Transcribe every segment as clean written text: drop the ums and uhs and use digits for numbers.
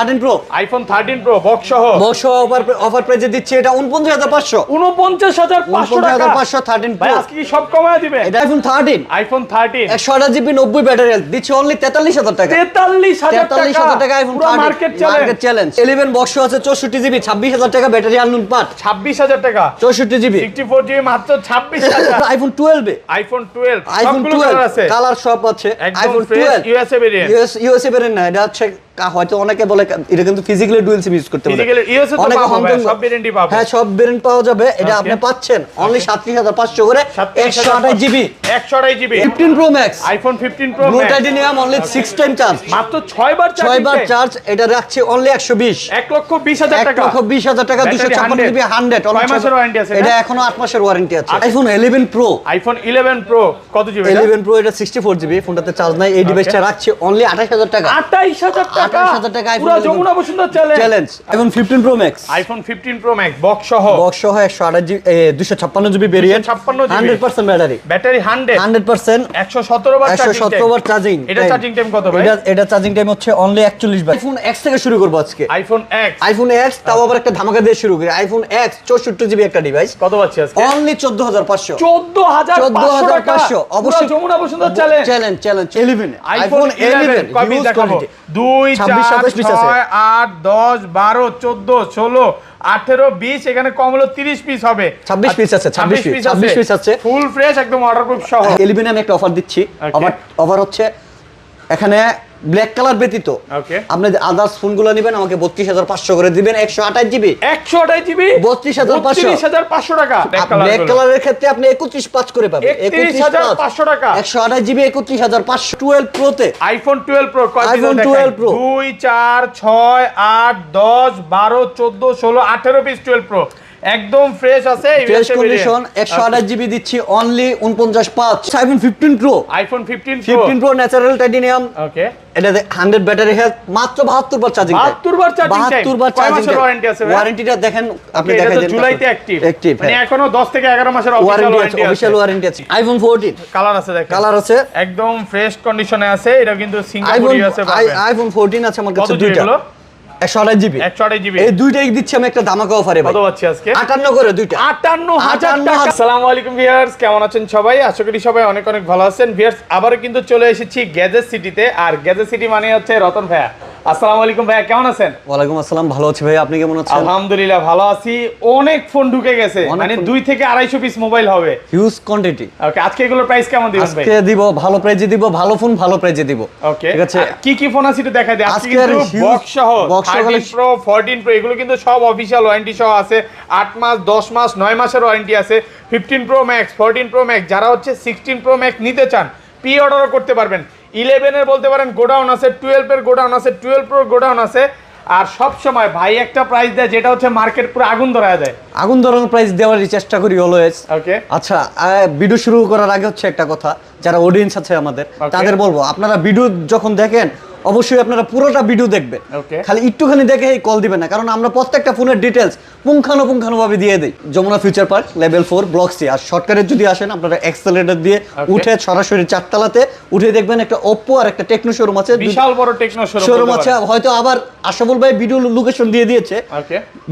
13 pro, iPhone 13 pro box সহ offer প্রাইসে দিচ্ছি এটা 49500, 49500 টাকা। 13 ভাই প্রো আজকে কি সব কমায় দিবেন? এটা iPhone 13, iPhone 13 128 GB 90 battery health দিচ্ছি অনলি 43000 টাকা। 43000 টাকা আইফোন পুরো মার্কেট চ্যালেঞ্জ। 11 বক্স আছে 64 জিবি 26000 টাকা ব্যাটারি আনলুন পাট 26000 টাকা। 64 জিবি 64 জিবি মাত্র 26000। আইফোন 12 আইফোন 12 আইফোন সবগুলো কালার আছে, 12 কালার সব আছে। একদম iPhone fresh 12 USA variant. USA variant না, এটা হচ্ছে হয়তো অনেকে বলে এটা কিন্তু ফিজিক্যালি ডুয়াল সিম ইউজ করতে পারে। ফিজিক্যালি ইউএসএ তো পাবো ভাই, সব ভেরিয়েন্টই পাবো। হ্যাঁ সব ভেরিয়েন্ট পাওয়া যাবে। এটা আপনি পাচ্ছেন অনলি 37500 করে 128 GB 128 GB 15 pro max iPhone 15 pro blue max titanium only 6 time charge, মাত্র 6 বার চার্জ। 6 বার চার্জ। এটা রাখছে অনলি 120, 1,20,000 টাকা। 1,20,000 টাকা 256 জিবি 100 কয় মাসের ওয়ারেন্টি আছে? এটা এখনো 8 মাসের ওয়ারেন্টি আছে। আইফোন 11 প্রো, আইফোন 11 প্রো কত জিবি? 11 প্রো এটা 64 জিবি, ফোনটাতে চার্জ নাই। এই ডিভাইসটা রাখছে অনলি 28000 টাকা, 28000 টাকা। 28000 টাকা পুরো Jamuna Bashundhara challenge. IPhone 15 pro max, iPhone 15 pro max box সহ 128 GB 256 GB variant, 100% battery, battery 100% 117 বার চার্জিং, 117 বার চার্জিং। এটা চার্জিং টাইম কত ভাই? এটা চার্জিং টাইম হচ্ছে অনলি 41 বার। আইফোন X থেকে শুরু করব আজকে। আইফোন X, আইফোন X তাও আবার একটা ধামাকা দিয়ে শুরু করি। আইফোন X 64 জিবি একটা ডিভাইস, কত পাচ্ছি আজকে? অনলি 14500, 14500 অবশ্যই Jamuna Bashundhara challenge. Challenge 11 iPhone 11 copy দেখাবো 2 4 6 8 10 12 14 16 18 20 এখানে কম হলো 30 পিস হবে। 26 পিস আছে, 26 পিস আছে ফুল ফ্রেশ একদম ওয়াটারপ্রুফ সহ। 11 আমি একটা অফার দিচ্ছি। অফার হচ্ছে এখানে ব্ল্যাক কালার ব্যতীত ওকে আপনি আদার্স ফোনগুলো নেবেন আমাকে 32500 করে দিবেন। 128 জিবি 128 জিবি 32500 টাকা। ব্ল্যাক কালারের ক্ষেত্রে আপনি 215 করে পাবেন, 31500 টাকা। 128 জিবি 31500। 12 প্রোতে iPhone 12 pro iPhone 12 pro 2 4 6 8 10 12 14 16 18 piece 12 pro একদম ফ্রেশ আছে, ফ্রেশ কন্ডিশন। 128 জিবি দিচ্ছি only 49500। IPhone 15 pro, iPhone 15 pro natural titanium, okay এটা 100 ব্যাটারি হেলথ, মাত্র 72 বার চার্জিং টাইম, 72 বার চার্জিং টাইম। 72 বার চার্জিং টাইম। ওয়ারেন্টি আছে ভাই? ওয়ারেন্টিটা দেখেন আপনি এটা দেখাই তো দেন জুলাইতে অ্যাক্টিভ, মানে হ্যাঁ। এখনো 10 থেকে 11 মাসের অফিশিয়াল ওয়ারেন্টি আছে। আইফোন 14 কালার আছে, দেখেন কালার আছে, একদম ফ্রেশ কন্ডিশনে আছে। এটা কিন্তু সিঙ্গাপুর ইউএসএ পাবে। আইফোন 14 আছে আমার কাছে দুইটা, 128 জিবি 128 জিবি এই দুইটাই দিচ্ছি আমি একটা ধামাকা অফারে ভাই। কত পাচ্ছি আজকে? 58 করে দুইটা, 58000 টাকা। আসসালামু আলাইকুম ভিউয়ার্স, কেমন আছেন সবাই? আশা করি সবাই অনেক অনেক ভালো আছেন। ভিউয়ার্স আবারো কিন্তু চলে এসেছি গ্যাজেট সিটিতে, আর গ্যাজেট সিটি মানে হচ্ছে রতন ভাইয়া। আসসালামু আলাইকুম ভাইয়া, কেমন আছেন? ওয়ালাইকুম আসসালাম, ভালো আছি ভাই, আপনি কেমন আছেন? আলহামদুলিল্লাহ ভালো আছি। অনেক ফোন ঢুকে গেছে, মানে 2 থেকে 250 পিস মোবাইল হবে, হিউজ কোয়ান্টিটি। ওকে আজকে এগুলোর প্রাইস কেমন দিবেন ভাই? আজকে দিব ভালো প্রাইজে দিব, ভালো ফোন ভালো প্রাইজে দিব। ওকে ঠিক আছে, কি কি ফোন আছে একটু দেখাই দিই। আজকে আজকের কিন্তু বক্স সহ 13 প্রো 14 প্রো এগুলো কিন্তু সব অফিশিয়াল ওয়ারেন্টি সহ আছে। 8 মাস 10 মাস 9 মাসের ওয়ারেন্টি আছে। 15 প্রো ম্যাক্স 14 প্রো ম্যাক্স যারা হচ্ছে 16 প্রো ম্যাক্স নিতে চান প্রি অর্ডারও করতে পারবেন। 11 এর বলতে পারেন গোডাউন আছে, 12 এর গোডাউন আছে, 12 প্রো গোডাউন আছে। আর সব সময় ভাই একটা প্রাইস দেয় যেটা হচ্ছে মার্কেট পুরো আগুন ধরায় দেয়। আগুন ধরানোর প্রাইস দেওয়ার চেষ্টা করি অলওয়েজ। ওকে আচ্ছা, ভিডিও শুরু করার আগে হচ্ছে একটা কথা, যারা অডিয়েন্স আছে আমাদের তাদের বলবো, আপনারা ভিডিও যখন দেখেন অবশ্যই আপনারা পুরোটা ভিডিও দেখবেন, খালি একটুখানি দেখে কল দিবেন না, কারণ আমরা প্রত্যেকটা ফোনের ডিটেলস পুঙ্খানুপুঙ্খানুভাবে দিয়ে দিই। Jamuna future park level 4 block C. আর শর্টকাটে যদি আসেন আপনারা এক্সেলেটর দিয়ে উঠে সরাসরি 4 তলাতে উঠে দেখবেন একটা ওপ্পো আর একটা টেকনো শোরুম আছে, বিশাল বড় টেকনো শোরুম আছে। হয়তো আবার আশাফুল ভাই ভিডিও লোকেশন দিয়ে দিয়েছে,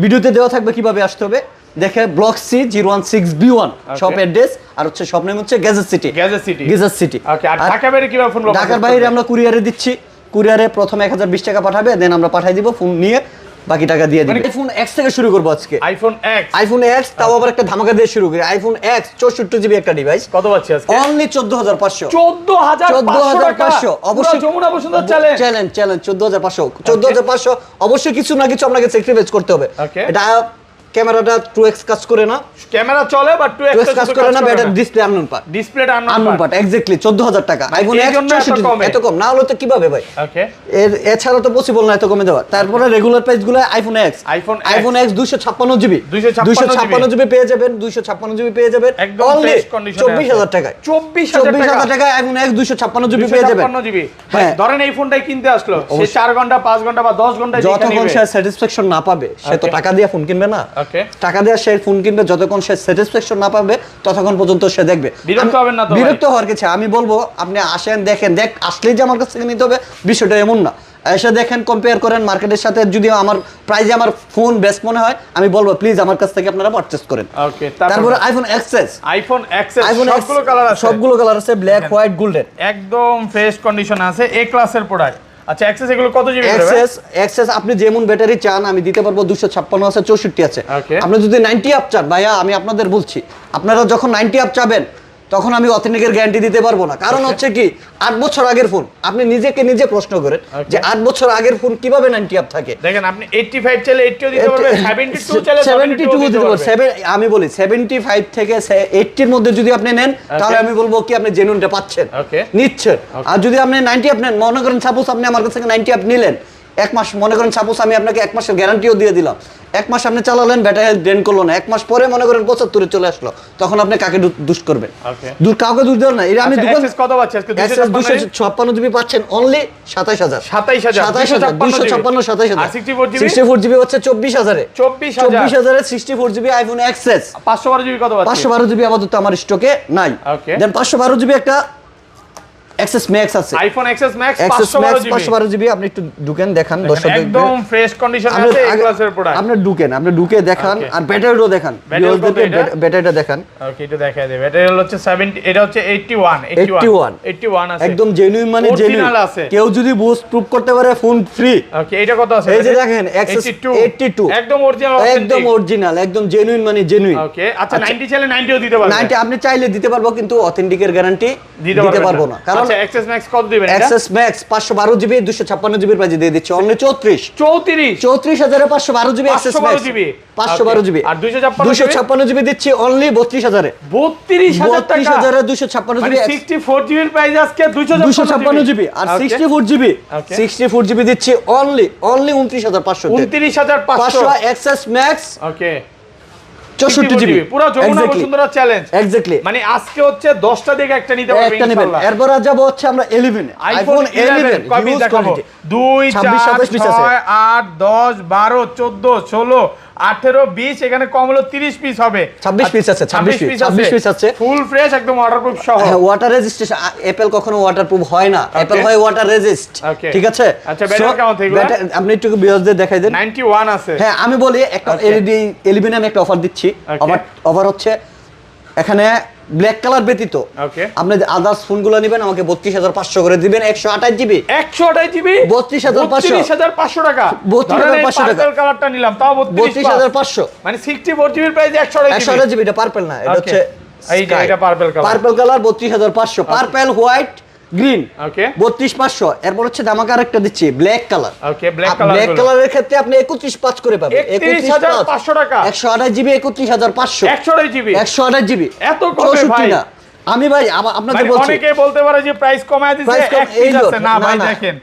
ভিডিওতে দেওয়া থাকবে কিভাবে আসতে হবে। দেখে block C 016B1 shop address, আর হচ্ছে শপ নেম হচ্ছে gadget city. Gadget city. Okay আর ঢাকা বাইরে কিভাবে ফোন? ঢাকার বাইরে আমরা কুরিয়ারে দিচ্ছি। কুরিয়ারে প্রথমে 1020 টাকা পাঠাবে, দেন আমরা পাঠিয়ে দিব, ফোন নিয়ে বাকি টাকা দিয়ে দিবে। আইফোন X থেকে শুরু করব আজকে। আইফোন X তাও আবার একটা ধামাকা দিয়ে শুরু করি। আইফোন X 64 জিবি একটা ডিভাইস, কত পাচ্ছি আজকে? অনলি 14500। 14500 অবশ্যই যমুনা বসুন্ধরা চ্যালেঞ্জ 14500। 14500 অবশ্যই কিছু না কিছু আপনাকে স্যাক্রিফাইস করতে হবে। এটা ক্যামেরাটা 2x কাজ করে না, ক্যামেরা চলে বাট 2x কাজ করে না, ব্যাটারি ডিসপ্লে আননোন পার্ট, ডিসপ্লেটা আননোন পার্ট এক্স্যাক্টলি 14000 টাকা। আইফোন X এত কম না হলে তো কিভাবে ভাই? ওকে এছাড়া তো পসিবল না এত কমে দেওয়া। তারপরে রেগুলার প্রাইস গুলো আইফোন X 256 জিবি 256 জিবি পেয়ে যাবেন, 256 জিবি পেয়ে যাবেন অনলি 24000 টাকায়। 24000 টাকায় আইফোন X 256 জিবি পেয়ে যাবেন। 256 জিবি ধরেন এই ফোনটাই কিনতে আসলো, সে 4 ঘন্টা 5 ঘন্টা বা 10 ঘন্টা যতক্ষণ সে স্যাটিসফ্যাকশন না পাবে সে তো টাকা দিয়ে ফোন কিনবে না। টাকা দিয়ে সে ফোন কিনবে, যতক্ষণ সে স্যাটিসফ্যাকশন না পাবে ততক্ষণ পর্যন্ত সে দেখবে। বিরক্ত হবেন না তো? বিরক্ত হওয়ার কিছু আমি বলবো, আপনি আসেন দেখেন, আসলেই যে আমার কাছ থেকে নিতে হবে বিষয়টা এমন না। এসে দেখেন, কম্পেয়ার করেন মার্কেটের সাথে। যদি আমার প্রাইজে আমার ফোন বেস্ট মনে হয়, আমি বলবো প্লিজ আমার কাছ থেকে আপনারা পারচেজ করেন। ওকে, তারপরে আইফোন এক্সএস, সবগুলো কালার আছে, সবগুলো কালার আছে, ব্ল্যাক, হোয়াইট, গোল্ডেন, একদম ফ্রেশ কন্ডিশন আছে, এ ক্লাসের প্রোডাক্ট। আচ্ছা, এক্সেস এগুলো কত জিবি? এক্সেস আপনি যেমন ব্যাটারি চান আমি দিতে পারবো, 256 আছে, 64 আছে। আপনি যদি 90 আপ চান, ভাইয়া আমি আপনাদের বলছি, আপনারা যখন 90 আপ চাবেন তখন আমি অথেন্টিকের গ্যারান্টি দিতে পারবো না। কারণ হচ্ছে কি, 8 বছর আগের ফোন, আপনি নিজেকে নিজে প্রশ্ন করেন যে 8 বছর আগের ফোন কিভাবে 90 আপ থাকে। দেখেন, আপনি 85 চাইলে 80ও দিতে পারবেন, 72 চাইলে 72 দিতে পারবেন। আমি বলি 75 থেকে 80 এর মধ্যে যদি আপনি নেন, তাহলে আমি বলবো কি আপনি জেনুইনটা পাচ্ছেন, নিচ্ছেন। আর যদি আপনি 90 আপ নেন, মনে করেন সাপোজ আপনি আমার কাছ থেকে 90 আপ নিলেন, 1 মাস, মনে করেন সাপোজ আমি আপনাকে 1 মাসের গ্যারান্টিও দিয়ে দিলাম, 1 মাস আপনি চালালেন, ব্যাটারি ড্রেন করলো না, 1 মাস পরে মনে করেন 75 চলে আসলো, তখন আপনি কাকে দোষ করবেন? কাউকে দোষ দেবেন না। এটা আমি দোকান কত পাচ্ছি আজকে? 256 জিবি পাচ্ছেন অনলি 27000, 27000, আর 64 জিবি হচ্ছে 24000 এ, 24000 এর 64 জিবি আইফোন এক্সএস। 512 জিবি কত পাচ্ছি? 512 জিবি আপাতত আমার স্টকে নাই। দেন 512 জিবি একটা এক্সএস ম্যাক্স আছে, আইফোন এক্সএস ম্যাক্স 512 জিবি। আপনি একটু ঢুকেন, দেখান, দর্শক একদম ফ্রেশ কন্ডিশন আছে, এই ক্লাসের প্রোডাক্ট। আপনি ঢুকে দেখান, আর ব্যাটারিও দেখান, ব্যাটারিটা দেখান। ওকে, এটা দেখায় দেব। ব্যাটারি হচ্ছে 70, এটা হচ্ছে 81 আছে, একদম জেনুইন, মানে জেনুইন আছে। কেউ যদি বুস্ট প্রুফ করতে পারে, ফোন ফ্রি। ওকে, এটা কত আছে? এই যে দেখেন, এক্সএস 82, একদম অরিজিনাল, একদম জেনুইন, মানে জেনুইন। ওকে, আচ্ছা 90 চাইলে 90ও দিতে পারবেন। 90 আপনি চাইলে দিতে পারবো, কিন্তু অথেন্টিকের গ্যারান্টি দিতে পারবো না। কারণ এক্সএস ম্যাক্স কত দিবেন? এটা এক্সএস ম্যাক্স 512 জিবি 256 জিবির প্রাইসে দিয়ে দিচ্ছি অনলি 34500 এ 512 জিবি এক্সএস ম্যাক্স, 512 জিবি। আর 256 জিবি দিচ্ছি অনলি 32000 এ, 32000 টাকা, 32000 এ 256 জিবি, 64 জিবির প্রাইস আজকে 256 জিবি। আর 64 জিবি দিচ্ছি অনলি 29500, 29500 এক্সএস ম্যাক্স। ওকে, 64 জিবি পুরো যমুনা বসুন্ধরা চ্যালেঞ্জ। এক্স্যাক্টলি, মানে আজকে হচ্ছে 10টা দেখে একটা নিতে পারবেন ইনশাআল্লাহ। এরপর যাব হচ্ছে আমরা 11 আইফোন 11 কপি দেখাবো। 2 4 6 8 10 12 14 16 18 20, এখানে কম হলো 30 পিস হবে, 26 পিস আছে, 26 পিস আছে, ফুল ফ্রেশ, একদম ওয়াটারপ্রুফ সহ। ওয়াটার রেজিস্ট্রেশন, অ্যাপল কখনো ওয়াটারপ্রুফ হয় না, অ্যাপল হয় ওয়াটার রেজিস্ট, ঠিক আছে। আচ্ছা, ব্যাটারি কেমন থাকবে? আপনি একটু ভিউয়ারদের দেখাই দেন। 91 আছে। হ্যাঁ, আমি বলি একটা এলইডি 11 আমি একটা অফার দিচ্ছি। অফার হচ্ছে এখানে ব্ল্যাক কালার ব্যতীত আপনি আদার্স ফোনগুলো নেবেন, আমাকে 32500 করে দিবেন। 128 জিবি 32500 টাকা, 32500 টাকা। পার্পল কালারটা নিলাম, তাও 32500, মানে 64 জিবির প্রাইস 128 জিবি। এটা পার্পল না, এটা হচ্ছে এই যে এটা purple colour, 32500, purple, white, green. Okay, 32500। এরপর হচ্ছে দামাকা আরেকটা দিচ্ছি ব্ল্যাক কালার। ওকে, ব্ল্যাক কালারের ক্ষেত্রে আপনি 21500 করে পাবেন, 31500 টাকা, 128 জিবি 31500, 128 জিবি এত কমে ভাই। আমি ভাই আপনাদের বলছি, অনেকেই বলতে পারে যে প্রাইস কমায় দিয়েছে, এক পিস আছে না ভাই, দেখেন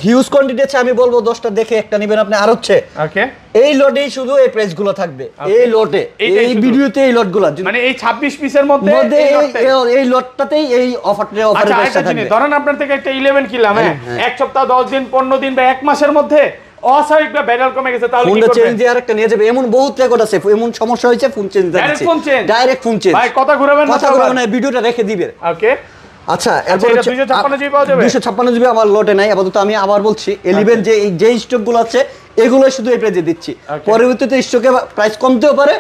হিউজ কোয়ান্টিটি আছে। আমি বলবো 10টা দেখে একটা নেবেন আপনি। আর হচ্ছে ওকে, এই লটেই শুধু এই প্রাইস গুলো থাকবে, এই লটে, এই ভিডিওতে এই লট গুলো, মানে এই 26 পিসের মধ্যে এই লটটাতেই এই অফারের প্রাইসটা থাকবে। ধরেন আপনার থেকে একটা 11 কিনলাম, এক সপ্তাহ 10 দিন 15 দিন বা এক মাসের মধ্যে অস্বাভাবিক বা ব্যাটারি কমে গেছে, তাহলে কি করবেন? ফোনটা চেঞ্জ দিয়ে আরেকটা নিয়ে যাবে, এমন বহুত রেকর্ড আছে। এমন সমস্যা হয়েছে, ফোন চেঞ্জ দিচ্ছে, ডাইরেক্ট ফোন চেঞ্জ। ভাই কথা ঘুরাবেন না, ভিডিওটা রেখে দিবেন। ওকে, আচ্ছা, এরপর 256 জিবি পাওয়া যাবে। 256 জিবি আমার লটে নাই আপাতত। আমি আবার বলছি 11 যে স্টক গুলো আছে এগুলো শুধু এই প্রাইসে দিচ্ছি। পরবর্তীতে স্টকে প্রাইস কমতেও পারে,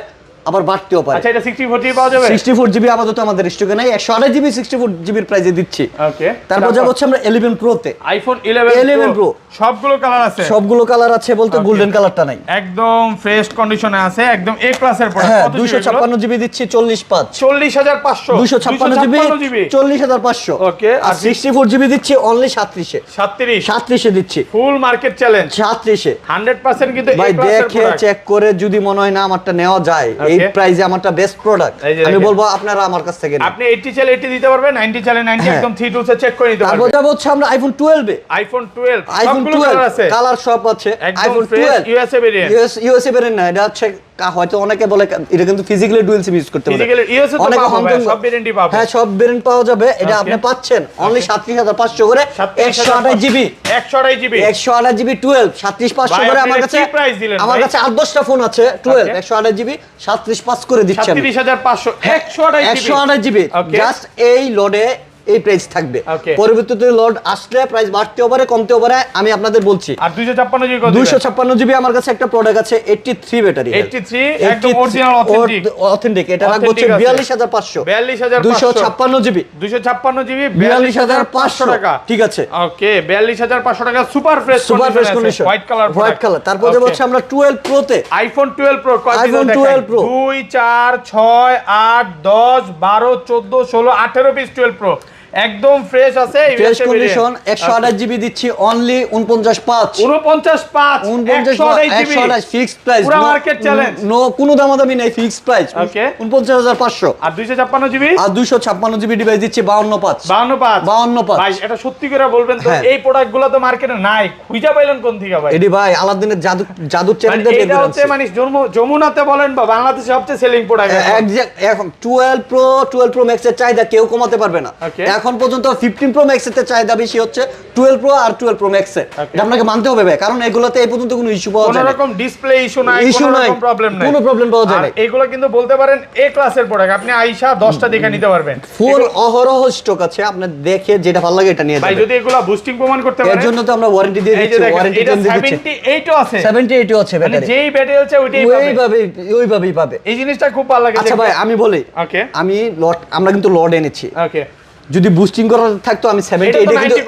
আবার বাড়তেও পারে। আচ্ছা, এটা 64 জিবি পাওয়া যাবে। 64 জিবি আপাতত আমাদের স্টকে নাই, 128 জিবি 64 জিবির প্রাইসে দিচ্ছি। ওকে, তারপর যাব হচ্ছে আমরা 11 প্রো তে। আইফোন 11 প্রো সবগুলো কালার আছে, বলতে গোল্ডেন কালারটা নাই, একদম ফ্রেশ কন্ডিশনে আছে, একদম এ ক্লাসের প্রোডাক্ট। কত 256 জিবি দিচ্ছি 40500, 256 জিবি 40500। ওকে, আর 64 জিবি দিচ্ছি অনলি 37 এ দিচ্ছি, ফুল মার্কেট চ্যালেঞ্জ 37 এ 100% কিন্তু ভাই দেখে চেক করে যদি মনে হয় না আমারটা নেওয়া যায়, এই প্রাইসে আমারটা বেস্ট প্রোডাক্ট, আমি বলবো আপনারা আমার কাছ থেকে আপনি 80 চাইলে 80 দিতে পারবেন, 90 চাইলে 90, একদম 3 টুলসে চেক করে নিতে পারবেন। তারপর যাব হচ্ছে আমরা আইফোন 12 এ। আইফোন 12 কালার সব আছে। IPhone 12 USA variant, USA variant না, এটা হচ্ছে হয়তো অনেকে বলে এটা কিন্তু ফিজিক্যালি ডুয়াল সিম ইউজ করতে পারবে। ফিজিক্যালি ইউএসএ তো পাবো, সব ভেরিয়েন্টই পাবো। হ্যাঁ, সব ভেরিয়েন্ট পাওয়া যাবে। এটা আপনি পাচ্ছেন অনলি 37500 করে, 128 জিবি 128 জিবি 12 37500 করে। আমার কাছে 8-10টা ফোন আছে 12 128 জিবি 37500 করে দিচ্ছেন, 37500 128 জিবি। জাস্ট এই লোডে এই প্রাইস থাকবে। Okay. পরবর্তীতে লট আসলে প্রাইস বাড়তেও পারে কমতেও পারে, আমি আপনাদের বলছি। আর 256 জিবি কত? 256 জিবি আমার কাছে একটা প্রোডাক্ট আছে 83 ব্যাটারি, 83 একদম অরিজিনাল অথেন্টিক। এটা রাখবো হচ্ছে 42500। 256 জিবি 256 জিবি 42500 টাকা। ঠিক আছে, ওকে 42500 টাকা super fresh condition, white colour, white colour. তারপর দেব হচ্ছে আমরা 12 প্রো তে, iPhone 12 pro, iPhone 12 Pro 2 4 6 8 10 12 14 16 18 piece 12 pro একদম ফ্রেশ আছে, ফ্রেশ কন্ডিশন। 128 জিবি দিচ্ছি অনলি 495। 49 জিবি ফিক্সড প্রাইস, পুরো মার্কেট চ্যালেঞ্জ, নো কোনো দামাদামি নাই, ফিক্সড প্রাইস। ওকে 49500। আর 256 জিবি, আর 256 জিবি ডিভাইস দিচ্ছি 525। 52 ভাই এটা সত্যি করে বলবেন তো, হ্যাঁ। এই প্রোডাক্টগুলো তো মার্কেটে নাই, খুঁজে পাইলেন কোন থেকে ভাই? এডি ভাই আলাদিনের জাদু চ্যানেল মানে এটা হচ্ছে মানে যমুনাতে বলেন বা বাংলাদেশে সবচেয়ে সেলিং প্রোডাক্ট এখন 12 প্রো ম্যাক্স এর চাহিদা কেউ কমাতে পারবে না। Okay. এখন পর্যন্ত 15 প্রো ম্যাক্স এর চাহিদা বেশি হচ্ছে 12 প্রো আর 12 প্রো ম্যাক্স এর। এটা আপনাকে মানতে হবে ভাই, কারণ এগুলোতে এই পর্যন্ত কোনো ইস্যু পাওয়া যায় কোনো না, রকম ডিসপ্লে ইস্যু নাই, কোনো রকম প্রবলেম নাই, কোনো প্রবলেম পাওয়া যায় আর না। এগুলো কিন্তু বলতে পারেন এ ক্লাসের প্রোডাক্ট, আপনি আইসা 10টা দেখে নিতে পারবেন। ফুল অহরহ স্টক আছে, আপনি দেখে যেটা ভালো লাগে এটা নিয়ে ভাই যাবেন। যদি এগুলো বুস্টিং প্রমাণ করতে এর পারেন, জন্য তো আমরা ওয়ারেন্টি দিয়ে এই যে দিচ্ছি, দেখেন ওয়ারেন্টি এটা দিয়ে দিচ্ছি। 78 ও আছে, 78 ও আছে মানে ব্যাটারি, যেই ব্যাটারি আছে ওইটাই পাবে, ওইভাবেই পাবে। এই জিনিসটা খুব ভালো লাগে। আচ্ছা ভাই আমি বলি, ওকে আমি আমরা কিন্তু লট এনেছি, ওকে যদি বুস্টিং করার থাকতো আমি 70 এটা তো 90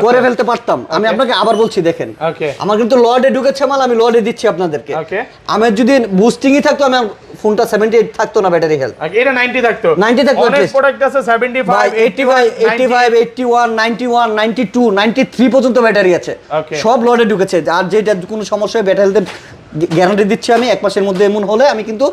করে ফেলতে পারতাম। আমি আপনাকে আবার বলছি দেখেন, ওকে আমার কিন্তু লর্ডে ঢুকেছে মাল, আমি লর্ডে দিচ্ছি আপনাদেরকে। ওকে আমার যদি বুস্টিংই থাকতো আমার ফোনটা 78 থাকতো না ব্যাটারি হেলথ, এটা 90 থাকতো, 90 থাকতো। অনেক প্রোডাক্ট আছে 75 85 81 91 92 93 পর্যন্ত ব্যাটারি আছে, Okay. সব লর্ডে ঢুকেছে। আর যেটা কোনো সমস্যা হয় ব্যাটারি হেলথের গ্যারান্টি দিচ্ছি আমি, এক মাসের মধ্যে এমন হলে আমি কিন্তু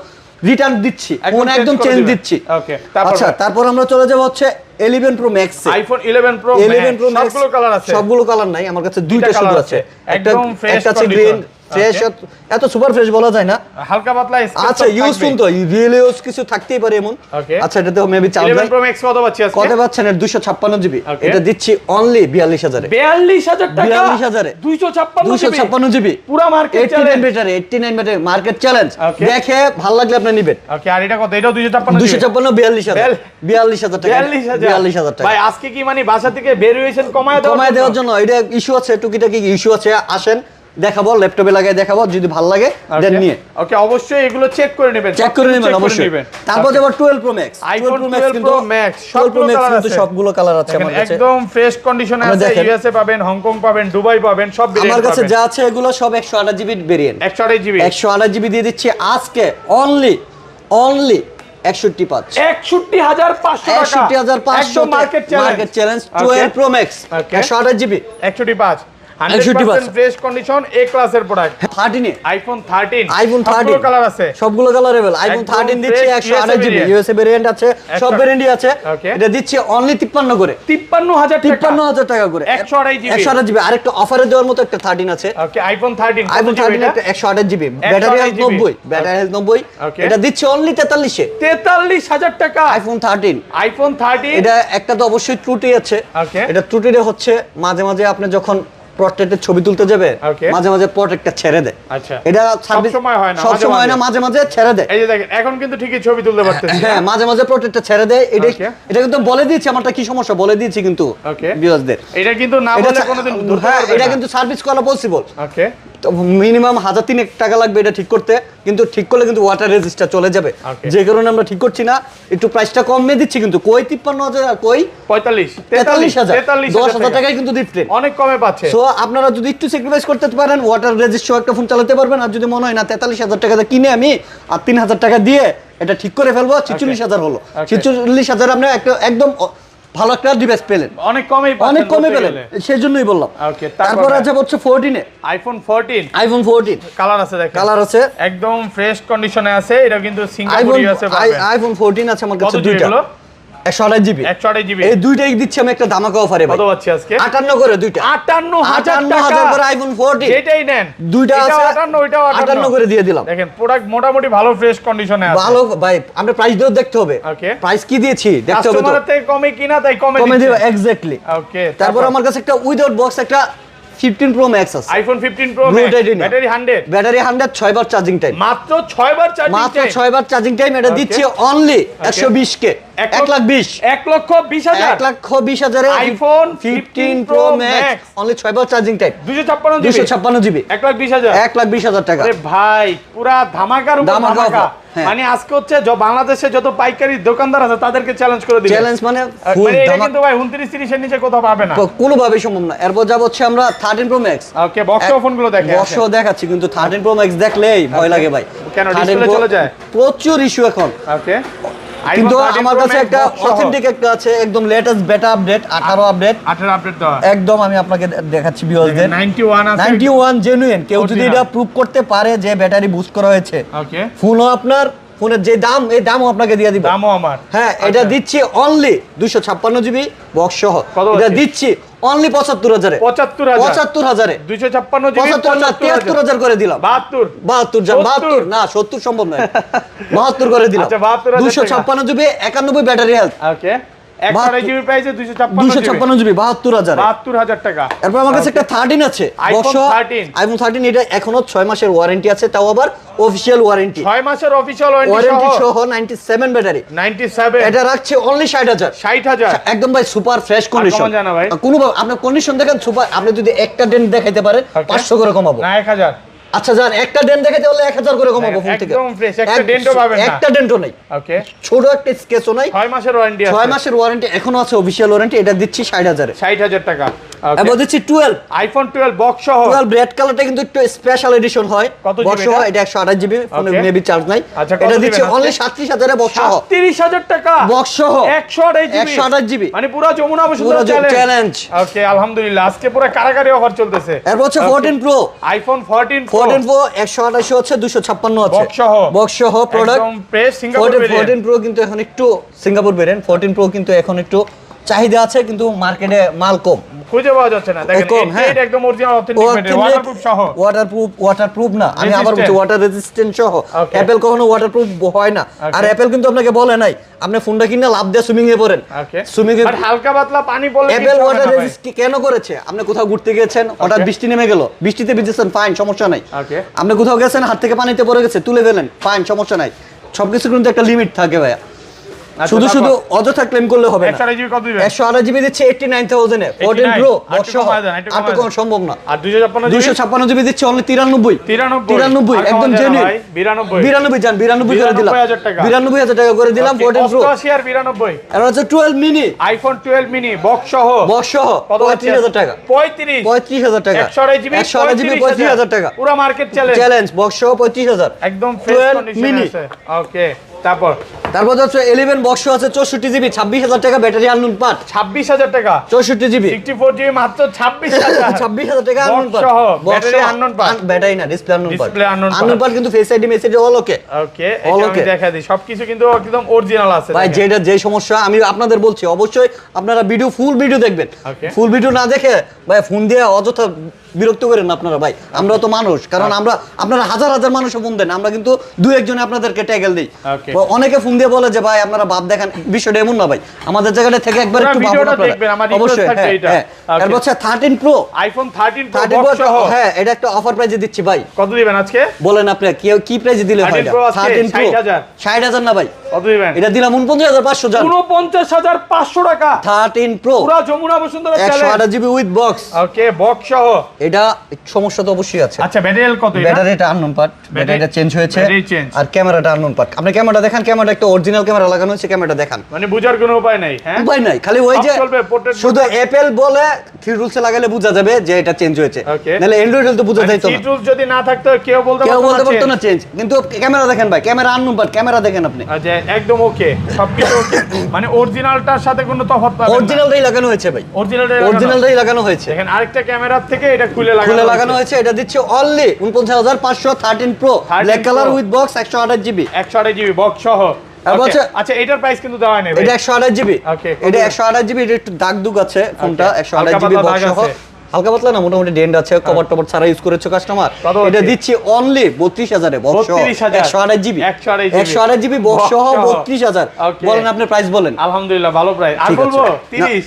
রিটার্ন দিচ্ছি, ফোন একদম চেঞ্জ দিচ্ছি। ওকে আচ্ছা তারপর আমরা চলে যাব হচ্ছে 11 প্রো ম্যাক্স এ। আইফোন 11 প্রো 11 প্রো ম্যাক্স সবগুলো কালার আছে, সবগুলো কালার নাই আমার কাছে, দুইটা শুধু কালার আছে। একদম ফ্রেশ একটা আছে কন্ডিশন, গ্রিন ফ্রেশ, এত সুপার ফ্রেশ বলা যায় না, হালকা পাতলা স্কেচ। আচ্ছা ইউজফুল তো, রিয়েল ইউজ কিছু থাকতেই পারে এমন। ওকে আচ্ছা এটা তো মেবি চার্জ 11 প্রো ম্যাক্স কত পাচ্ছি আজকে? কত পাচ্ছেন? 256 জিবি, Okay. এটা দিচ্ছি অনলি 42000 এ। 42000 টাকা, 42000 এ 256 জিবি, পুরো market 89 challenge, battery, 89 battery, market challenge. Okay. দেখে ভালো লাগলে আপনি নেবেন। ওকে আর এটা কত? এটাও 256 256 42000 টাকা, 42000 টাকা। ভাই আজকে কি মানে বাসা থেকে ভেরিয়েশন কমায় দেওয়ার জন্য এটা ইস্যু আছে, টুকিটাকি ইস্যু আছে, আসেন দেখাবো, ল্যাপটপে লাগাই দেখাবো, যদি ভালো লাগে দেন নিয়ে। ওকে অবশ্যই এগুলো চেক করে নেবেন, অবশ্যই। তারপর যেমন 12 pro max, iPhone 12 pro max সবগুলো কালার আছে আমার কাছে, একদম ফ্রেশ কন্ডিশনে আছে। ইউএসএ পাবেন, হংকং পাবেন, দুবাই পাবেন, সব ভেরিয়েন্ট আমার কাছে যা আছে এগুলো সব 128 জিবি ভেরিয়েন্ট। 128 জিবি 128 জিবি দিয়ে দিচ্ছি আজকে অনলি 61500 61500 একদম market challenge. 12 pro max 128 GB 165 100% fresh condition, A ক্লাসের প্রোডাক্ট। 13 আইফোন 13 সবগুলো কালার আছে, সবগুলো কালার अवेलेबल। আইফোন 13 দিচ্ছি 128 জিবি, ইউএসএ ভেরিয়েন্ট আছে, সব ভেরিয়েন্টই আছে। এটা দিচ্ছি অনলি 53 করে, 53000 টাকা করে, 128 জিবি। আরেকটা অফারে দেওয়ার মতো একটা 13 আছে। ওকে আইফোন 13 একটা 128 GB, battery health 90, battery health 90। এটা দিচ্ছি অনলি 43000 টাকা। আইফোন 13 এটা একটা তো অবশ্যই ত্রুটি আছে। এটা ত্রুটিটা হচ্ছে মাঝে মাঝে আপনি যখন প্রোডাক্টের ছবি তুলতে যাবে, মাঝে মাঝে প্রোডাক্টটা ছেড়ে দেয়। আচ্ছা এটা সার্ভিস সব সময় হয় না, মাঝে মাঝে ছেড়ে দেয়। এই যে দেখেন এখন কিন্তু ঠিকই ছবি তুলতে পারতেছি। হ্যাঁ মাঝে মাঝে প্রোডাক্টটা ছেড়ে দেয়। এটা কিন্তু বলে দিয়েছি আমারটা কি সমস্যা, বলে দিয়েছি কিন্তু ভিউয়ারদের। এটা কিন্তু না বলে কোনোদিন ধরতে পারবে না। এটা কিন্তু সার্ভিস করা পসিবল। ওকে তো মিনিমাম 1003 টাকা লাগবে এটা ঠিক করতে, কিন্তু ঠিক করলে কিন্তু ওয়াটার রেজিস্টার চলে যাবে, যে কারণে আমরা ঠিক করছি না। একটু প্রাইসটা কমে দিচ্ছি, কিন্তু কই 53000 আর কই 43000, 10000 টাকায় কিন্তু ডিফারেন্ট, অনেক কমে পাচ্ছে। সো আপনারা যদি একটু স্যাক্রিফাইস করতে পারেন, ওয়াটার রেজিস্টার একটা ফোন চালাতে পারবেন। আর যদি মনে হয় না 43000 টাকা দিয়ে কিনে আমি আর 3000 টাকা দিয়ে এটা ঠিক করে ফেলবো, 46000 হলো, 46000 আপনি একদম ভালো একটা ডিভাইস পেলেন, অনেক কমে পেলেন, সেজন্যই বললাম। তারপর আছে হচ্ছে 14 এ আইফোন 14 কালার আছে, দেখেন কালার আছে, একদম ফ্রেশ কন্ডিশনে আছে। এটা কিন্তু সিঙ্গাপুরি আছে, আইফোন 14 আছে আমার কাছে দুইটা, 128 জিবি এই দুইটাই দিচ্ছি আমি একটা ধামাকা অফারে। কত পাচ্ছি আজকে? 58 করে দুইটা, 58000 করে আইফোন 14 যেটাই নেন দুইটা আছে 58, ওইটাও 58 করে দিয়ে দিলাম। দেখেন প্রোডাক্ট মোটামুটি ভালো ফ্রেশ কন্ডিশনে আছে। ভালো ভাই, আমরা প্রাইস দিয়েও দেখতে হবে, প্রাইস কি দিয়েছি দেখতে হবে, তো কাস্টমারের থেকে কমে কিনা তাই কমে দিব এক্স্যাক্টলি। ওকে তারপর আমার কাছে একটা উইদাউট বক্স একটা 15 প্রো ম্যাক্স আছে, আইফোন 15 প্রো ব্যাটারি 100 6 বার চার্জিং টাইম, মাত্র 6 বার চার্জিং টাইম, এটা দিচ্ছি অনলি 120 কে 1,20,000 1,20,000 iPhone fifteen pro max only 6 বার চার্জিং টাইপ 256 জিবি 1,20,000 1,20,000 টাকা। আরে ভাই পুরা ধামাকার উপর ধামাকা ধামাকা। offer, হ্যাঁ। মানে আজকে হচ্ছে বাংলাদেশে যত পাইকারি দোকানদার আছে তাদেরকে চ্যালেঞ্জ করে দিবেন। চ্যালেঞ্জ মানে ফুল মানে এটা ধামাকা, কিন্তু ভাই 29-30 এর নিচে কোথাও পাবে না। কোনোভাবেই সম্ভব না। এরপর যাব হচ্ছে আমরা 13 প্রো ম্যাক্স। ওকে বক্স ফোনগুলো দেখে বর্ষ দেখাচ্ছি, কিন্তু 13 প্রো ম্যাক্স দেখলেই ভয় লাগে ভাই। কেন 13 ডিসপ্লে Pro চলে যায়? প্রচুর ইস্যু এখন। ওকে কিন্তু আমার কাছে একটা অথেন্টিক একটা আছে, একদম লেটেস্ট বেটা আপডেট 18 আপডেট 18 আপডেট দেওয়া একদম আমি আপনাকে দেখাচ্ছি ভিউয়ারদের। 91 আছে 91 জেনুইন। কেউ যদি Original। এটা প্রুভ করতে পারে যে ব্যাটারি বুস্ট করা হয়েছে, ওকে ফোনও আপনার, ফোনের যে দাম এই দামও আপনাকে দিয়ে দিব। দামও আমার হ্যাঁ, এটা দিচ্ছি অনলি 256 জিবি বক্স সহ। কত এটা আছে? দিচ্ছি অনলি 75,000 এ। 75,000 75,000 256 জিবি 73,000 করে দিলাম। 72 72 72 না 70 সম্ভব নয়। 72 করে দিলাম। আচ্ছা, 72,000 256 জিবি 91 ব্যাটারি হেলথ। ওকে 128 জিবি প্রাইসে 256 জিবি 72,000 72,000 টাকা। এরপর আমার কাছে একটা 13 আছে iPhone বক্স 13 আইফোন 13। এটা এখনো 6 মাসের ওয়ারেন্টি আছে, তাও আবার অফিশিয়াল ওয়ারেন্টি। 6 মাসের অফিশিয়াল ওয়ারেন্টি ওয়ারেন্টি সহ 97 ব্যাটারি। 97 এটা রাখছে অনলি 60,000। 60,000 একদম ভাই সুপার ফ্রেশ কন্ডিশন। কমন জানা ভাই? কোনো আপনি কন্ডিশন দেখেন সুপার। আপনি যদি একটা ডেন্ট দেখাইতে পারেন 500 করে কমাবো। না 1000 আচ্ছা যান, একটা ডেন্ট দেখাইতে হলে 1000 করে কমাবো ফোন থেকে। একদম ফ্রেশ, একটা ডেন্টও পাবেন না। একটা ডেন্টও নাই, ওকে ছোট একটা স্কেচও নাই। 6 মাসের ওয়ারেন্টি আছে 6 মাসের ওয়ারেন্টি এখনো আছে, অফিশিয়াল ওয়ারেন্টি। এটা দিচ্ছি 60,000 এ। 60,000 টাকা। এবার দিচ্ছি 12 আইফোন 12 বক্স সহ 12 রেড কালারটা কিন্তু একটু স্পেশাল এডিশন হয়। কত বক্স জিবি সহ এটা? এটা 128 জিবি, ফোনে Okay. মেবি চার্জ নাই। আচ্ছা, কত এটা দিবেন দিচ্ছি আজকে? অনলি 37,000 এ বক্স সহ। 37,000 টাকা বক্স সহ 128 জিবি 128 জিবি। মানে পুরো যমুনা পুরো বসুন্ধরা চ্যালেঞ্জ। ওকে আলহামদুলিল্লাহ আজকে পুরো কারাকারি অফার চলতেছে। এরপর হচ্ছে 14 প্রো। আইফোন 14 14 প্রো 128 হচ্ছে 256 আছে বক্স সহ বক্স সহ প্রোডাক্ট। একদম ফ্রেশ সিঙ্গাপুর 14 প্রো কিন্তু এখন একটু সিঙ্গাপুর ভেরিয়েন্ট। 14 প্রো কিন্তু এখন একটু চাহিদা আছে, কিন্তু মার্কেটে মাল কম, খুঁজে পাওয়া যাচ্ছে না। দেখেন কম, হ্যাঁ। এটা একদম অরিজিনাল অথেন্টিক ম্যাটেরিয়াল ওয়াটারপ্রুফ সহ। ওয়াটারপ্রুফ না, আমি আবার বলছি Resistant। ওয়াটার রেজিস্ট্যান্ট সহ। Okay. অ্যাপল কখনো ওয়াটারপ্রুফ হয় না। আর Okay. অ্যাপল কিন্তু আপনাকে বলে নাই আপনি ফোনটা কিনে লাভ দিয়ে সুইমিং এ পড়েন। ওকে সুইমিং এ বাট হালকা পাতলা পানি পড়লে অ্যাপল কিছু হবে ওয়াটার না ভাই। রেজিস্ট কেন করেছে? আপনি কোথাও ঘুরতে গেছেন, হঠাৎ বৃষ্টি নেমে গেল, বৃষ্টিতে ভিজেছেন, ফাইন, সমস্যা নাই। Okay. আপনি কোথাও গেছেন, হাত থেকে পানিতে পড়ে গেছে, তুলে ফেলেন, ফাইন, সমস্যা নাই। সবকিছু কিন্তু একটা লিমিট থাকে ভাইয়া। আচ্ছা, শুধু তারপর? শুধু অযথা ক্লেম করলে হবে না। 128 জিবি কত দিবেন? 128 জিবি দিচ্ছে 89,000 এ 14 প্রো বক্স সহ। আর তো কোনো সম্ভব না। আর 256 256 জিবি দিচ্ছে অনলি 93 93 একদম জেনুইন। 92 92 জান 92 করে দিলাম। 92,000 টাকা। 92,000 টাকা করে দিলাম 14 প্রো। 88 আর 92 আর হচ্ছে 12 মিনি আইফোন 12 মিনি বক্স সহ বক্স সহ কত 35,000 টাকা। 35,000 টাকা। 128 জিবি 128 জিবি 35,000 টাকা। পুরো মার্কেট চ্যালেঞ্জ চ্যালেঞ্জ বক্স সহ 35,000 একদম ফ্রেশ 12 কন্ডিশনে মিনি। আছে। ওকে তারপর হচ্ছে 11 বক্স আছে 64 জিবি 26,000 টাকা ব্যাটারি আননোন পার্ট। 26,000 টাকা 64 জিবি 64 জিবি মাত্র 26,000 26,000 টাকা Box আননোন পার্ট। সহ, battery unknown part। ব্যাটারি না, display unknown part. Display unknown part। Unknown part কিন্তু face ID message all okay. Okay All এটা আমি okay। দেখা দিই সবকিছু কিন্তু একদম অরিজিনাল আছে ভাই দেখেন। যেটা যে সমস্যা আমি আপনাদের বলছি, অবশ্যই আপনারা ফুল ভিডিও দেখবেন। Okay। ফুল ভিডিও না দেখে ভাই ফোন দিয়ে অযথা বিরক্ত করেন না আপনারা ভাই। আমরা তো মানুষ, কারণ আপনারা হাজার হাজার মানুষে ফোন দেন, আমরা কিন্তু দুই একজনে আপনাদেরকে ট্যাগেল দিই। Okay। অনেকে ফোন দিয়ে বলে যে ভাই আপনারা ভাব দেখেন, বিষয়টা এমন না ভাই, আমাদের জায়গাটা থেকে একবার পুরো একটু ভাবুন ভিডিওটা আপনারা। দেখবেন, আমার request অবশ্যই থাকবে হ্যাঁ, এটা। হ্যাঁ। Okay। এরপর হচ্ছে 13 প্রো আইফোন 13 প্রো 13 বক্স সহ হ্যাঁ, এটা একটা অফার প্রাইজে দিচ্ছি ভাই। কত দিবেন আজকে? বলেন আপনি কি প্রাইজে দিলে হয় 13 Pro আজকে 13 প্রো 60,000 60,000 না ভাই, কত দিবেন? এটা দিলাম 49,500 জান। 49,500 টাকা 13 প্রো পুরো Jamuna Bashundhara 128 GB with box. Okay box সহ। এটা সমস্যা তো অবশ্যই আছে। আচ্ছা ব্যাটারি কত এটা? ব্যাটারিটা আননোন পার্ট, ব্যাটারিটা চেঞ্জ হয়েছে। Battery change। আর ক্যামেরাটা আননোন পার্ট। আপনি ক্যামেরাটা দেখান, ক্যামেরাটা একটা অরিজিনাল ক্যামেরা লাগানো হয়েছে, ক্যামেরাটা দেখান। মানে বুঝার কোনো উপায় নাই হ্যাঁ উপায় নাই, খালি ওই সব যে চলবে, portrait শুধু অ্যাপল বলে থ্রি রুলসে লাগালে বোঝা যাবে যে এটা চেঞ্জ হয়েছে। Okay। নাহলে অ্যান্ড্রয়েড হলে তো বোঝা মানে যাইতো না। cheat rules যদি না থাকতো কেউ বলতে পারতো না চেঞ্জ। কিন্তু ক্যামেরা দেখেন ভাই, ক্যামেরা আননোন পার্ট, ক্যামেরা দেখেন আপনি। আচ্ছা একদম ওকে সবকিছু ওকে মানে অরিজিনালটার সাথে কোনো তফাৎ পাবেন না। অরিজিনালটাই লাগানো হয়েছে ভাই, অরিজিনালটাই লাগানো হয়েছে। দেখেন আরেকটা ক্যামেরার থেকে এটা খুলে লাগানো হয়েছে। এটা দিচ্ছে only 49,500 13 pro 13 black colour Pro। With box 128 GB 128 GB box সহ। তারপর Okay, হচ্ছে- আচ্ছা এটার প্রাইস কিন্তু দেওয়া নেই ভাই। এটা 128 জিবি Okay, এটা 128 জিবি। এটা একটু দাগ দুগ আছে ফোনটা। Okay, 128 হালকা জিবি পাতলা বক্স দাগ সহ। আছে। হালকা পাতলা না, মোটামুটি ডেন্ট আছে, কভার টভার ছাড়া ইউজ করেছে কাস্টমার। কত এটা হচ্ছে? দিচ্ছি অনলি 32,000 এ বক্স সহ 32,000 128 জিবি 128 জিবি বক্স box সহ সহ। 32,000। Okay। বলেন আপনি প্রাইস বলেন। আলহামদুলিল্লাহ ভালো প্রাইস। আর ঠিক আছে। বলবো না, 30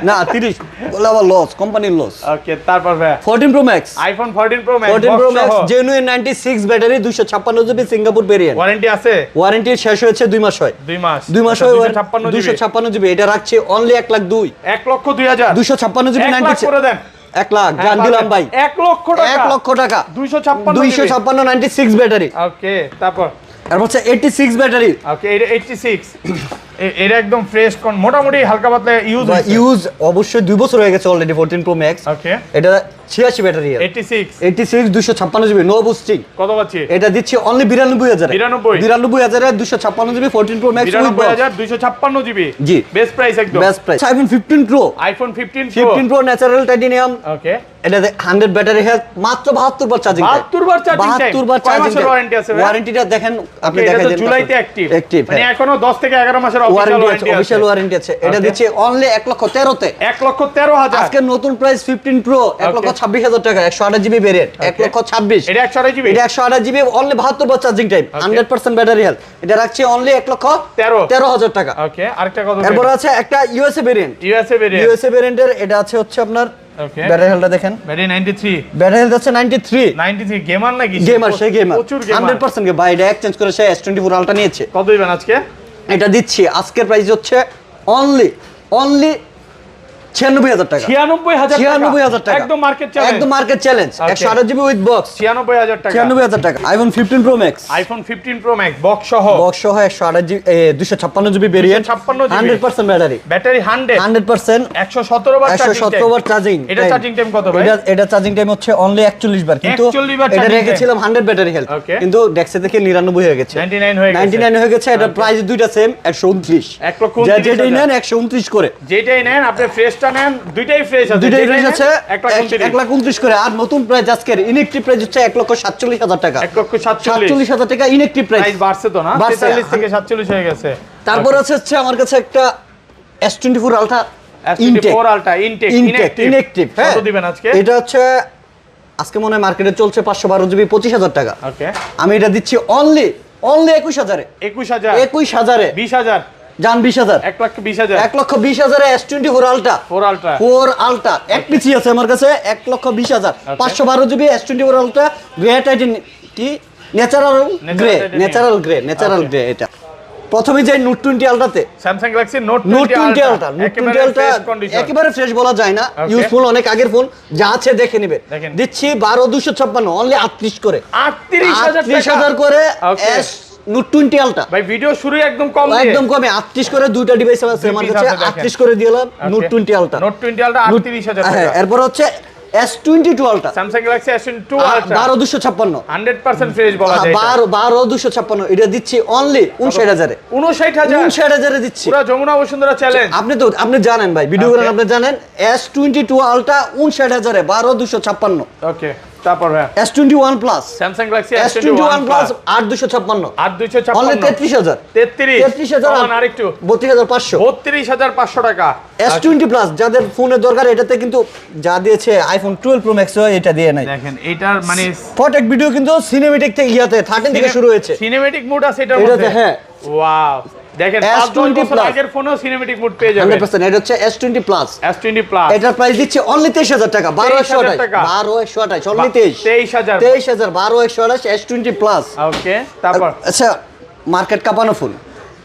না 30 বলে আবার লস, কোম্পানির লস। ওকে, তারপর ভাই 14 pro max, iPhone 14 pro max, 14 pro max genuine 96 battery, 256 GB Singapore variant. Warranty আছে? ওয়ারেন্টি শেষ হয়েছে 2 মাস হয়। 2 মাস 2 মাস হয় 256 256 জিবি। এটা রাখছে অনলি 1 লাখ 2, 1,02,000, 256 জিবি 1 লাখ 96 করে দেন। 1 লাখ জান দিলাম ভাই, 1 লক্ষ টাকা, 1 লক্ষ টাকা 256 96 ব্যাটারি। ওকে, তারপর আর হচ্ছে 86 ব্যাটারি। ওকে, এটা 86, এটা একদম ফ্রেশ মোটামুটি হালকা পাতলা ইউজ অবশ্যই 2 বছর হয়ে গেছে অলরেডি 14 প্রো ম্যাক্স। ওকে, এটা 86 ব্যাটারি, 86 256 জিবি নো বুস্টিং। কত পাচ্ছি? এটা দিচ্ছি অনলি 92000 এ, 92000 এ 256 GB 14 pro max with box, 92256 GB. জি, বেস্ট প্রাইস একদম, best price. IPhone 15 pro, iPhone 15 pro natural titanium. Okay, এটা 100 ব্যাটারি হেলথ, মাত্র 72 বার চার্জিং টাইম, 72 বার চার্জিং টাইম। 72 বার কয় চার্জিং মাসের ওয়ারেন্টি আছে ভাই? ওয়ারেন্টিটা দেখেন আপনি এটা দেখাই তো দেন, জুলাইতে অ্যাক্টিভ, অ্যাক্টিভ, মানে এখনো 10 থেকে 11 মাসের ওয়ারেন্টি আছে, অফিশিয়াল অফিশিয়াল ওয়ারেন্টি আছে। এটা দিচ্ছে অনলি 1,13,000 তে, 1,13,000। আজকে নতুন প্রাইস 15 প্রো 1,26,000 টাকা, 128 জিবি ভেরিয়েন্ট 1,26,000। এটা 128 জিবি, এটা 128 জিবি অনলি 72 বার চার্জিং টাইম, 100% ব্যাটারি হেলথ। এটা রাখছে অনলি 1,13,000 টাকা। ওকে, আরেকটা কত? এরপর আছে একটা ইউএসএ ভেরিয়েন্ট, ইউএসএ ভেরিয়েন্টের এটা আছে হচ্ছে আপনার ওকে, ব্যাটারি হেলথটা দেখেন, ব্যাটারি 93, ব্যাটারি হেলথ আছে 93 গেমার নাকি? গেমার, সে গেমার প্রচুর গেমার, 100% গে ভাই। এটা এক্সচেঞ্জ করে সে S24 আলট্রা নিয়েছে। কত দিবেন আজকে? এটা দিচ্ছি আজকের প্রাইস হচ্ছে অনলি 96,000 টাকা, 96,000 টাকা, একদম মার্কেট চ্যালেঞ্জ, একদম market challenge. 128 GB with box 96,000 টাকা, 96,000 টাকা। IPhone 15 pro max, iPhone 15 pro max box সহ, 128 GB 256 GB variant, 100% battery, battery 100% 117 বার চার্জিং, 117 বার চার্জিং। এটা চার্জিং টাইম কত ভাই? এটা চার্জিং টাইম হচ্ছে অনলি 41 বার, কিন্তু 41 বার এটা রেখেছিলাম 100 ব্যাটারি হেলথ, কিন্তু ডেক্সে দেখে 99 হয়ে গেছে, 99 হয়ে গেছে। এটা প্রাইস দুইটা সেম 129, 129,000। যেটাই নেন 129 করে, যেটাই নেন আপনি ফ্রেশটা নেন, দুইটাই ফ্রেশ আছে, দুইটাই ফ্রেশ আছে 1,29,000 করে। আর নতুন প্রাইস আজকের ইনএক্টিভ প্রাইস হচ্ছে 1,47,000 টাকা, 1,47,000 টাকা ইনএক্টিভ প্রাইস বাড়ছে তো না, 43 থেকে 47 হয়ে গেছে। তারপর হচ্ছে আমার কাছে একটা S24 ultra S24 ultra inactive, কত দিবেন আজকে? এটা হচ্ছে আজকে মনে হয় মার্কেটে চলছে 512 জিবি 25,000 টাকা। ওকে, আমি এটা দিচ্ছি অনলি 21,000 এ, 21,000 এ 20,000 জান 20,000, 1,20,000 1,20,000 এ S24 আলট্রা 4 আলট্রা এক পিসি আছে আমার কাছে 1,20,000, 512 GB S24 ultra grey Titan কি ন্যাচারাল গ্রে। এটা প্রথমে যাই নোট 20 আলট্রাতে, স্যামসাং গ্যালাক্সি নোট 20 আলট্রা, একেবারে ফ্রেশ বলা যায় না, ইউজফুল, অনেক আগের ফোন, যা আছে দেখে নেবেন। দিচ্ছি 12,256 অনলি 38 করে, 38,000 করে এস নোট 20 আলট্রা ভাই। ভিডিও শুরুই একদম কম, একদম কমে 38 করে দুইটা ডিভাইস আছে আমার কাছে, 38 করে দিলাম নোট 20 আলট্রা, 38,000 টাকা। এরপর হচ্ছে S22 ultra, Samsung Galaxy S22 ultra 12,256 100% fresh বলা যায়, 12,256 এটা দিচ্ছি অনলি 59,000 এ, 59,000 এ দিচ্ছি। পুরো যমুনা বসুন্ধরা চ্যালেঞ্জ। আপনি জানেন ভাই, ভিডিও করেন, আপনি জানেন S22 আলট্রা 59,000 এ 12,256। ওকে, তারপর ভাই S21 plus, Samsung Galaxy S21 plus 8,256 only 33,000 আর একটু 32,500 32,500 টাকা। S20 প্লাস যাদের ফোনের দরকার, এটাতে কিন্তু যা দিয়েছে আইফোন 12 প্রো ম্যাক্স এটা দিয়ে নাই। দেখেন এটার মানে প্রত্যেক ভিডিও কিন্তু সিনেমেটিক থেকে 13 থেকে শুরু হয়েছে, সিনেমেটিক মোড আছে এটার মধ্যে। হ্যাঁ, ওয়াও, দেখেন S20 বছর আগের ফোনেও সিনেমেটিক মোড পেয়ে যাবেন 100%। এটা হচ্ছে S20 প্লাস, S20 প্লাস, এটার প্রাইস দিচ্ছে অনলি 23,000 টাকা, 12,128 12,128 অনলি 23,000 12,128 S20 প্লাস। ওকে, তারপর আচ্ছা, মার্কেট কাঁপানো ফোন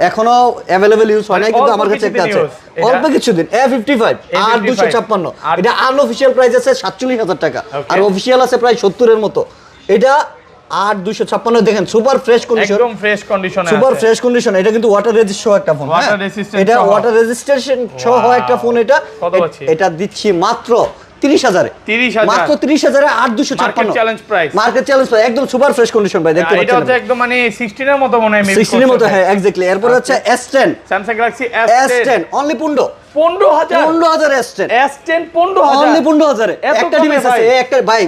এখনো अवेलेबल ইউজ হয় না, কিন্তু আমার কাছে একটা আছে অল্প কিছুদিন A55 8,256, এটা আনঅফিশিয়াল প্রাইস আছে 47,000 টাকা, আর অফিশিয়াল আছে প্রায় 70 এর মতো। এটা 8,256 দেখেন, সুপার ফ্রেশ কন্ডিশন, একদম ফ্রেশ কন্ডিশনে আছে, সুপার ফ্রেশ কন্ডিশন। এটা কিন্তু ওয়াটার রেজিস্ট সহ একটা ফোন, এটা ওয়াটার রেজিস্ট্রেশন সহ একটা ফোন। এটা দিচ্ছি মাত্র 30,000 এ, মাত্র 30,000 এ 8,256 মার্কেট চ্যালেঞ্জ প্রাইস, একদম সুপার ফ্রেশ কন্ডিশন ভাই, দেখতে পাচ্ছেন। এটা হচ্ছে একদম মানে 16 এর মতো মনে হয়, 16 এর মতো, হ্যাঁ এক্স্যাক্টলি। এরপর হচ্ছে S10 Samsung Galaxy S10 only 15,000 S10 15,000 only 15,000 একটা ডিভাইস আছে, একটা ভাই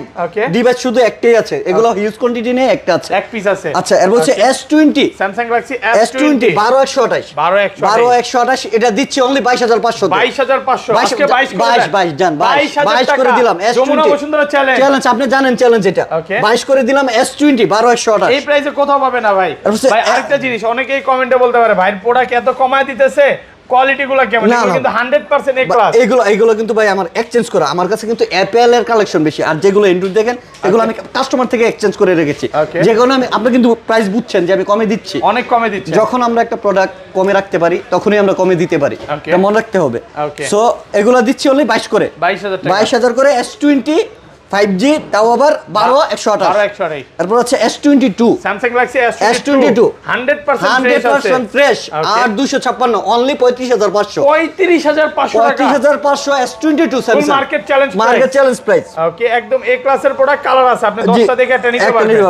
ডিভাইস শুধু একটাই আছে, এগুলো হিউজ কোয়ান্টিটি নেই, একটা আছে, এক পিস আছে। আচ্ছা, এরপর হচ্ছে S20 স্যামসাং গ্যালাক্সি S20 12,128 এটা দিচ্ছি অনলি 22,500 আজকে 22 জান 22 করে দিলাম। যমুনা বসুন্ধরা চ্যালেঞ্জ আপনি জানেন, চ্যালেঞ্জ এটা 22 করে দিলাম। S20 12,128 এই প্রাইসে কোথাও পাবে না ভাই। ভাই আরেকটা জিনিস, অনেকেই কমেন্টে বলতে পারে ভাই প্রোডাক্ট এত কমায় দিতেছে, কোয়ালিটি গুলো কেমন? না, এগুলো না। কিন্তু 100% এ ক্লাস। এগুলো কিন্তু ভাই আমার এক্সচেঞ্জ করা, আমার কাছে কিন্তু অ্যাপেল এর কালেকশন বেশি, আর যেগুলো এন্ড্রয়েড দেখেন এগুলো আমি কাস্টমার থেকে এক্সচেঞ্জ করে রেখেছি। Okay. যেগুলো আমি, আপনি কিন্তু প্রাইস বুঝছেন যে আমি কমে দিচ্ছি, অনেক কমে দিচ্ছে। যখন আমরা একটা প্রোডাক্ট কমে রাখতে পারি তখনই আমরা কমে দিতে পারি, Okay. এটা মনে রাখতে হবে। Okay. সো এগুলো দিচ্ছি অনলি 22 করে, 22,000 টাকা। 22,000 করে S20 5G, তাও আবার 12/128। 12/128। তারপর হচ্ছে S22, Samsung Galaxy S22 100% fresh, Okay. আর 256 অনলি 35,500। 35,500 টাকা। 35,500 S22 full market challenge market challenge price. Okay, একদম এ ক্লাসের প্রোডাক্ট, কালার আছে, আপনি 10টা দেখে একটা নিতে একটা পারবেন। নিতে